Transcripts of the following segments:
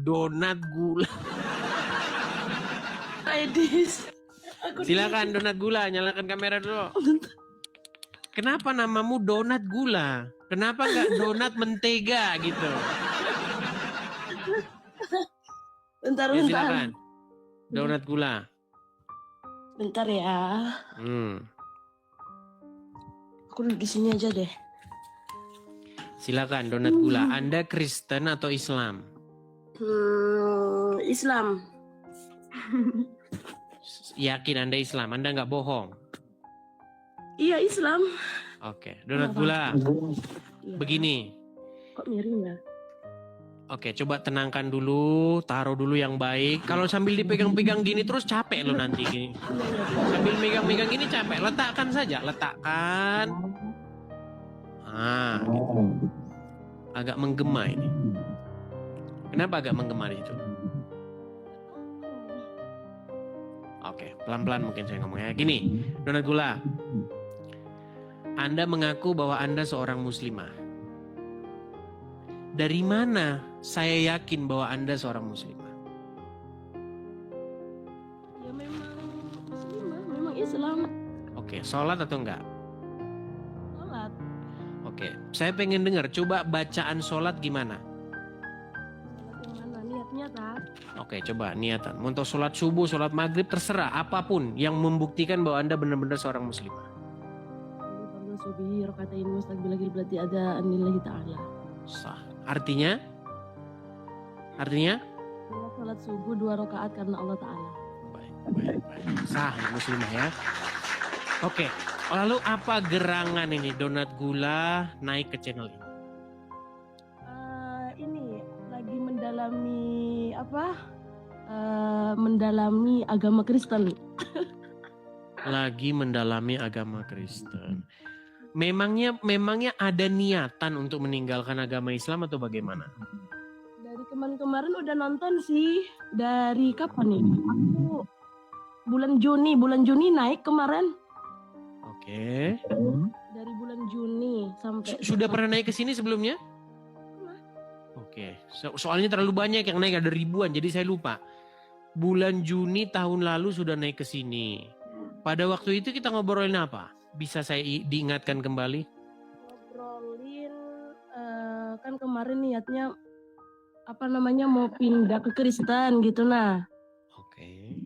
donat gula. Edis. Silakan donat gula, nyalakan kamera dulu. Kenapa namamu donat gula? Kenapa nggak donat mentega gitu? Bentar, Ya bentar. silakan. Donat gula. Bentar ya. Aku duduk di sini aja deh. Silakan donat gula. Anda Kristen atau Islam? Islam. Yakin Anda Islam? Anda nggak bohong? Iya, Islam. Oke, donat gula. Iya. Begini. Kok miring ya? Oke, coba tenangkan dulu, taruh dulu yang baik. Kalau sambil dipegang-pegang gini terus capek lo nanti gini. Sambil megang-megang gini capek. Letakkan saja, letakkan. Gitu. Agak menggema ini. Kenapa agak menggema itu? Oke, pelan-pelan mungkin saya ngomongnya. Gini, donat gula. Anda mengaku bahwa Anda seorang muslimah. Dari mana saya yakin bahwa Anda seorang muslimah? Ya memang muslimah, memang Islam. Oke, sholat atau enggak? Sholat. Oke, saya pengen dengar. Coba bacaan sholat gimana? Sholat yang mana? Niatnya tak? Oke, coba niatan. Untuk sholat subuh, sholat maghrib, terserah. Apapun yang membuktikan bahwa Anda benar-benar seorang muslimah. Subi rakatain mustaqbil berarti ada anillahi ta'ala. Sah. Artinya? Salat subuh 2 rakaat karena Allah Ta'ala. Baik. Sah muslimah ya. Oke, lalu apa gerangan ini donat gula naik ke channel ini? Ini lagi mendalami agama Kristen. Lagi mendalami agama Kristen. Memangnya ada niatan untuk meninggalkan agama Islam atau bagaimana? Dari kemarin udah nonton sih. Dari kapan nih? Aku bulan Juni naik kemarin. Oke. Dari bulan Juni sampai Sudah pernah naik ke sini sebelumnya? Pernah. Oke. Soalnya terlalu banyak yang naik, ada ribuan jadi saya lupa. Bulan Juni tahun lalu sudah naik ke sini. Pada waktu itu kita ngobrolin apa? Bisa saya diingatkan kembali? Ngobrolin kan kemarin niatnya mau pindah ke Kristen gitu nah. Oke.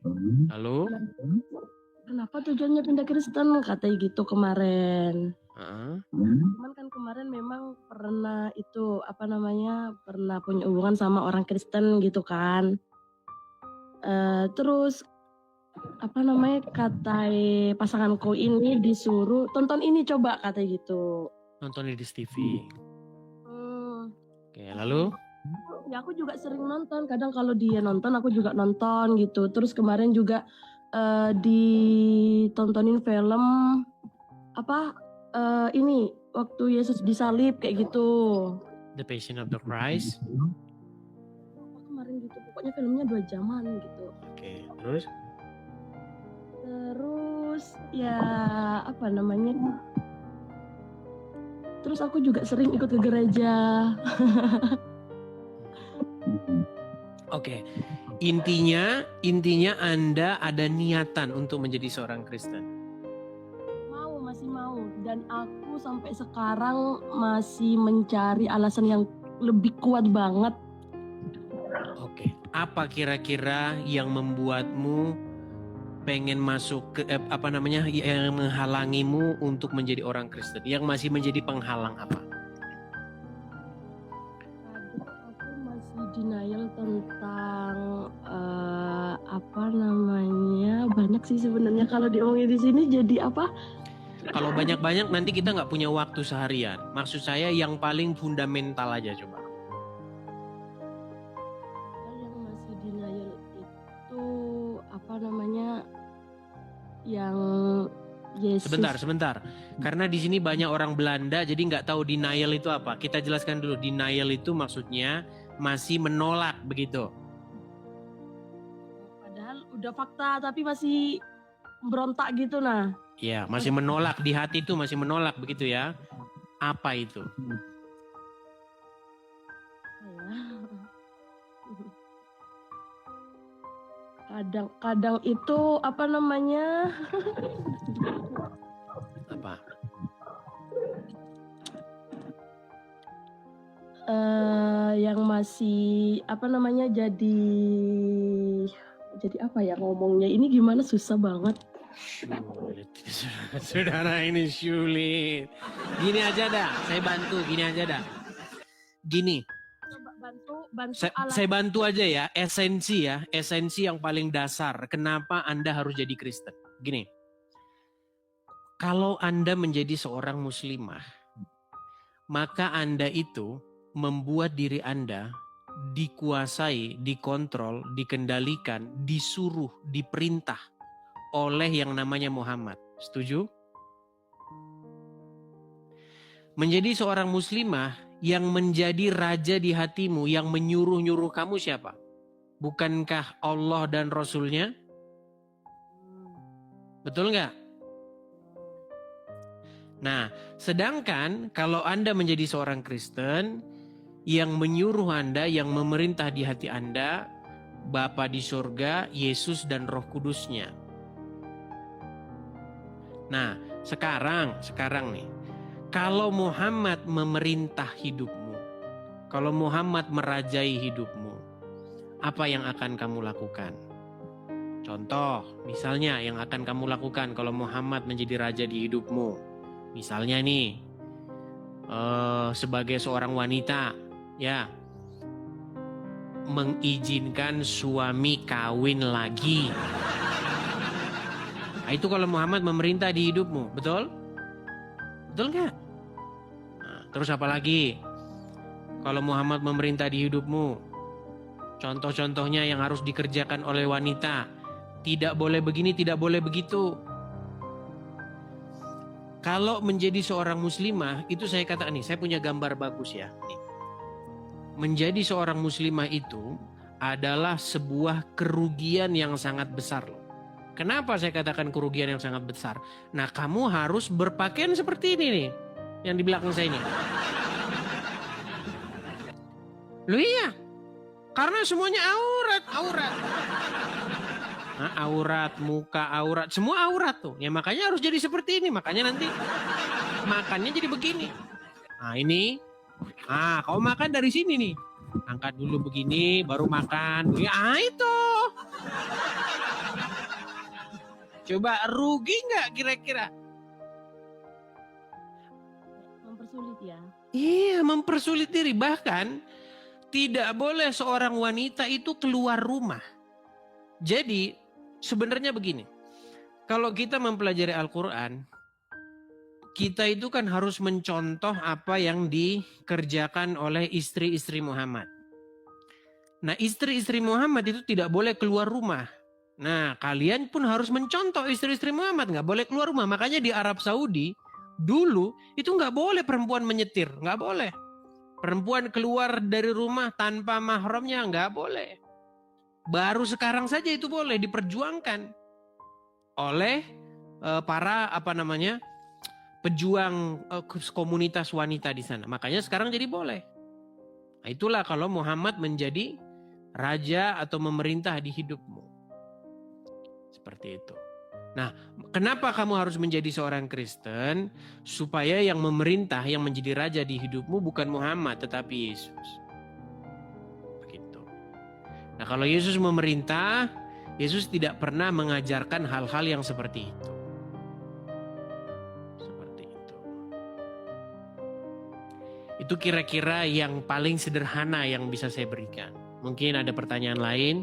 Lalu? Kenapa tujuannya pindah Kristen? Katanya gitu kemarin. Cuman kan kemarin memang pernah punya hubungan sama orang Kristen gitu kan. Terus katai pasanganku ini disuruh tonton ini coba katanya gitu. Nonton di TV. Oke, lalu? Ya aku juga sering nonton. Kadang kalau dia nonton aku juga nonton gitu. Terus kemarin juga ditontonin film ini waktu Yesus disalib kayak gitu. The Passion of the Christ. Kemarin gitu. Pokoknya filmnya 2 jaman gitu. Oke, terus? Terus ya terus aku juga sering ikut ke gereja. Oke. Intinya Anda ada niatan untuk menjadi seorang Kristen. Masih mau. Dan aku sampai sekarang masih mencari alasan yang lebih kuat banget. Oke. Apa kira-kira yang membuatmu pengen masuk ke yang menghalangimu untuk menjadi orang Kristen? Yang masih menjadi penghalang apa? Aku masih denial tentang banyak sih sebenarnya kalau diomongin di sini jadi apa? Kalau banyak-banyak nanti kita nggak punya waktu seharian. Maksud saya yang paling fundamental aja coba. Yang masih denial itu yang Yesus. Sebentar. Karena di sini banyak orang Belanda jadi nggak tahu denial itu apa. Kita jelaskan dulu. Denial itu maksudnya masih menolak begitu. Padahal udah fakta tapi masih berontak gitu nah. Ya, masih menolak di hati itu masih menolak begitu ya. Apa itu? Kadang-kadang itu apa namanya? Apa? Yang masih apa namanya jadi apa ya ngomongnya ini gimana susah banget. Sulit. Saudara ini sulit. Gini aja dah, saya bantu. Gini aja dah. Gini, Coba bantu saya bantu aja ya. Esensi yang paling dasar. Kenapa Anda harus jadi Kristen? Gini, kalau Anda menjadi seorang muslimah, maka Anda itu membuat diri Anda dikuasai, dikontrol, dikendalikan, disuruh, diperintah oleh yang namanya Muhammad. Setuju? Menjadi seorang muslimah yang menjadi raja di hatimu, yang menyuruh-nyuruh kamu siapa? Bukankah Allah dan Rasulnya? Betul nggak? Nah, sedangkan kalau Anda menjadi seorang Kristen, yang menyuruh Anda, yang memerintah di hati Anda, Bapa di surga, Yesus dan Roh Kudusnya. Nah, sekarang nih, kalau Muhammad memerintah hidupmu, kalau Muhammad merajai hidupmu, apa yang akan kamu lakukan? Contoh, misalnya yang akan kamu lakukan kalau Muhammad menjadi raja di hidupmu. Misalnya nih, sebagai seorang wanita, ya, mengizinkan suami kawin lagi. Nah, itu kalau Muhammad memerintah di hidupmu, betul? Betul nggak? Nah, terus apa lagi? Kalau Muhammad memerintah di hidupmu, contoh-contohnya yang harus dikerjakan oleh wanita, tidak boleh begini, tidak boleh begitu. Kalau menjadi seorang muslimah, itu saya katakan nih, saya punya gambar bagus ya. Nih. Menjadi seorang muslimah itu adalah sebuah kerugian yang sangat besar loh. Kenapa saya katakan kerugian yang sangat besar? Nah, kamu harus berpakaian seperti ini nih, yang di belakang saya ini. Loh iya, karena semuanya aurat. Nah, aurat, muka aurat, semua aurat tuh. Ya makanya harus jadi seperti ini, makanya nanti makannya jadi begini. Nah ini, kau makan dari sini nih. Angkat dulu begini, baru makan. Itu. Coba rugi nggak kira-kira? Mempersulit ya. Iya, mempersulit diri. Bahkan tidak boleh seorang wanita itu keluar rumah. Jadi sebenarnya begini, kalau kita mempelajari Al-Quran, kita itu kan harus mencontoh apa yang dikerjakan oleh istri-istri Muhammad. Nah, istri-istri Muhammad itu tidak boleh keluar rumah. Nah, kalian pun harus mencontoh istri-istri Muhammad, nggak boleh keluar rumah. Makanya di Arab Saudi dulu itu nggak boleh perempuan menyetir, nggak boleh. Perempuan keluar dari rumah tanpa mahramnya nggak boleh. Baru sekarang saja itu boleh diperjuangkan oleh para pejuang komunitas wanita di sana. Makanya sekarang jadi boleh. Nah, itulah kalau Muhammad menjadi raja atau memerintah di hidupmu. Seperti itu. Nah, kenapa kamu harus menjadi seorang Kristen? Supaya yang memerintah, yang menjadi raja di hidupmu bukan Muhammad tetapi Yesus. Begitu. Nah, kalau Yesus memerintah, Yesus tidak pernah mengajarkan hal-hal yang seperti itu. Seperti itu. Itu kira-kira yang paling sederhana yang bisa saya berikan. Mungkin ada pertanyaan lain?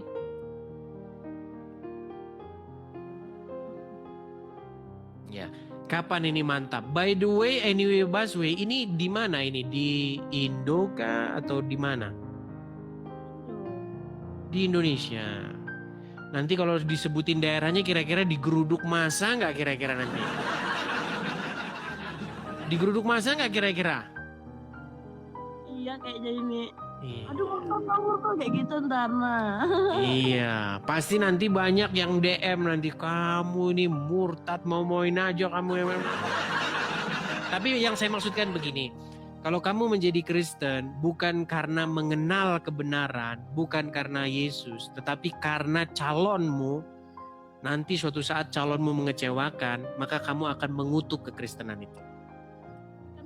Ya, kapan ini mantap? By the way, Anyway Busway ini di mana ini? Di Indo kah atau di mana? Di Indonesia. Nanti kalau disebutin daerahnya kira-kira di Geruduk Masa nggak kira-kira nanti? Di Geruduk Masa nggak kira-kira? Iya kayaknya ini. Iya. Aduh kok kayak gitu ntar nah. Iya, pasti nanti banyak yang DM nanti, kamu ini murtad, mau-mauin aja kamu. Tapi yang saya maksudkan begini, Kalau kamu menjadi Kristen bukan karena mengenal kebenaran, bukan karena Yesus, tetapi karena calonmu, nanti suatu saat calonmu mengecewakan, maka kamu akan mengutuk kekristenan itu.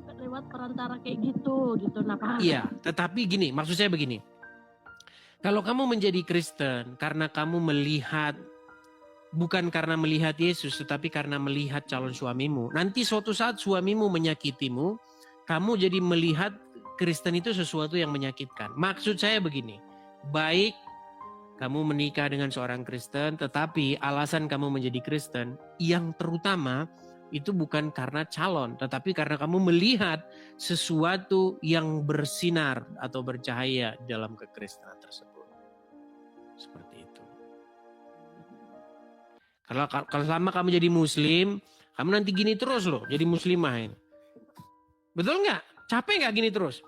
Kan lewat perantara kayak gitu, nah paham? Iya, tetapi gini, maksud saya begini. Kalau kamu menjadi Kristen karena kamu melihat, bukan karena melihat Yesus, tetapi karena melihat calon suamimu, nanti suatu saat suamimu menyakitimu, kamu jadi melihat Kristen itu sesuatu yang menyakitkan. Maksud saya begini, baik kamu menikah dengan seorang Kristen, tetapi alasan kamu menjadi Kristen yang terutama itu bukan karena calon, tetapi karena kamu melihat sesuatu yang bersinar atau bercahaya dalam kekristenan tersebut. Seperti itu. Kalau selama kamu jadi Muslim, kamu nanti gini terus loh, jadi Muslimah ini. Betul nggak? Capek nggak gini terus?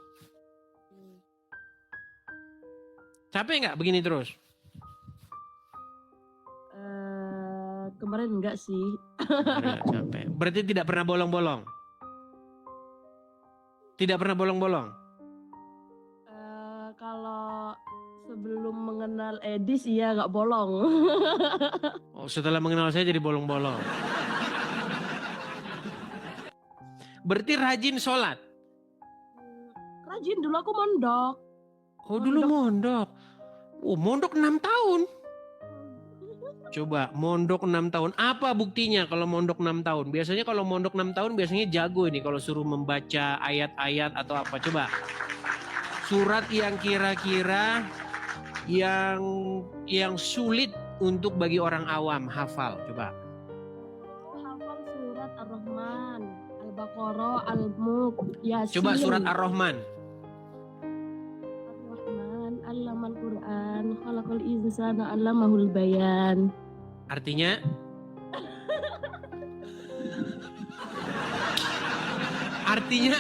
Capek nggak begini terus? Kemarin enggak sih. Nggak capek. Berarti tidak pernah bolong-bolong? Tidak pernah bolong-bolong? Kalau sebelum mengenal Edis iya nggak bolong. Oh, setelah mengenal saya jadi bolong-bolong. Berarti rajin sholat? Rajin, dulu aku mondok. Oh dulu mondok. Oh mondok 6 tahun. Coba mondok 6 tahun. Apa buktinya kalau mondok 6 tahun? Biasanya kalau mondok 6 tahun biasanya jago ini kalau suruh membaca ayat-ayat atau apa. Coba. Surat yang kira-kira yang sulit untuk bagi orang awam hafal. Coba. Hafal surat Ar-Rahman, Al-Baqarah, Al-Mulk, Yasin. Coba surat Ar-Rahman. Ar-Rahman, Allamal Quran, Khalaqal insana, Allamahul bayan. Artinya? Artinya?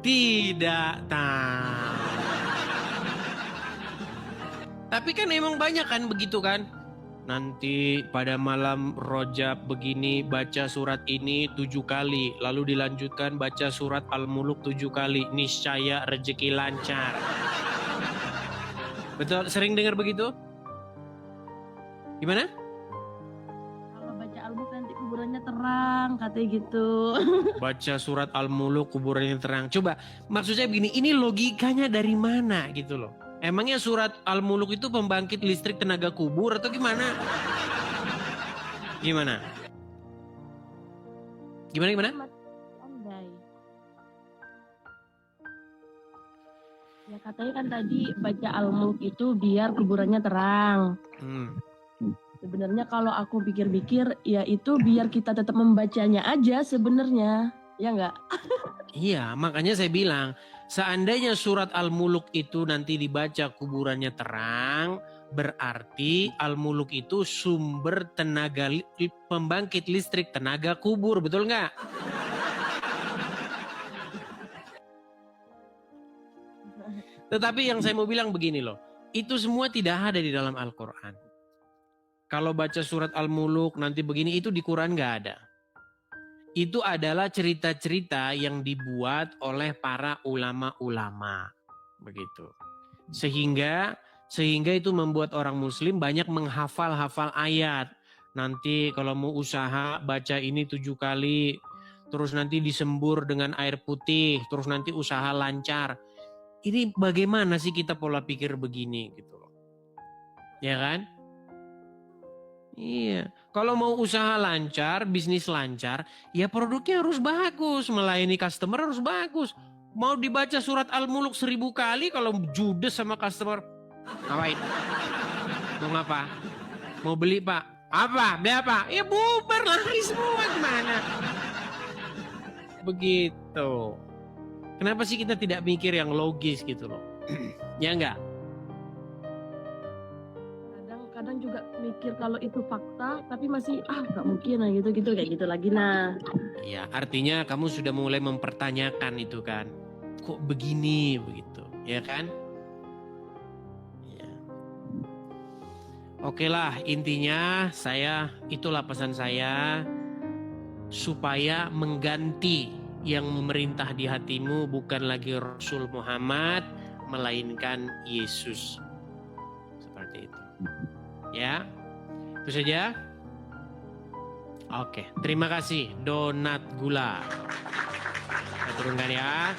Tidak tahu. Tapi kan emang banyak kan begitu kan? Nanti pada malam Rojab begini baca surat ini 7 kali. Lalu dilanjutkan baca surat Al-Muluk 7 kali. Niscaya rezeki lancar. Betul? Sering dengar begitu? Gimana? Kalau baca Al-Mulk nanti kuburannya terang, katanya gitu. Baca surat Al-Muluk kuburannya terang. Coba maksud saya begini, ini logikanya dari mana gitu loh. Emangnya surat Al-Muluk itu pembangkit listrik tenaga kubur atau gimana? Gimana? Gimana? Andai. Ya katanya kan tadi baca Al-Mulk itu biar kuburannya terang. Sebenarnya kalau aku pikir-pikir ya itu biar kita tetap membacanya aja sebenarnya. Ya enggak? Iya, makanya saya bilang, seandainya surat Al-Muluk itu nanti dibaca kuburannya terang, berarti Al-Muluk itu sumber tenaga pembangkit listrik tenaga kubur, betul nggak? Tetapi yang saya mau bilang begini loh, itu semua tidak ada di dalam Al-Quran. Kalau baca surat Al-Muluk nanti begini, itu di Quran nggak ada. Itu adalah cerita-cerita yang dibuat oleh para ulama-ulama, begitu. Sehingga itu membuat orang Muslim banyak menghafal-hafal ayat. Nanti kalau mau usaha baca ini 7 kali, terus nanti disembur dengan air putih, terus nanti usaha lancar. Ini bagaimana sih kita pola pikir begini gitu loh, ya kan? Iya, kalau mau usaha lancar, bisnis lancar, ya produknya harus bagus, melayani customer harus bagus. Mau dibaca surat Al-Muluk 1000 kali, kalau judes sama customer, ngapain? Mau ngapa? Mau beli pak? Apa? Beli apa? Ya bubar lari semua, gimana? Begitu. Kenapa sih kita tidak mikir yang logis gitu loh? Ya enggak? Kadang juga mikir kalau itu fakta tapi masih nggak mungkin lah gitu kayak gitu lagi nah. Ya artinya kamu sudah mulai mempertanyakan itu kan, kok begini begitu, ya kan? Ya. Oke lah, intinya itulah pesan saya supaya mengganti yang memerintah di hatimu bukan lagi Rasul Muhammad, melainkan Yesus. Seperti itu. Ya, itu saja. Oke, terima kasih Donat Gula. Kita turunkan ya.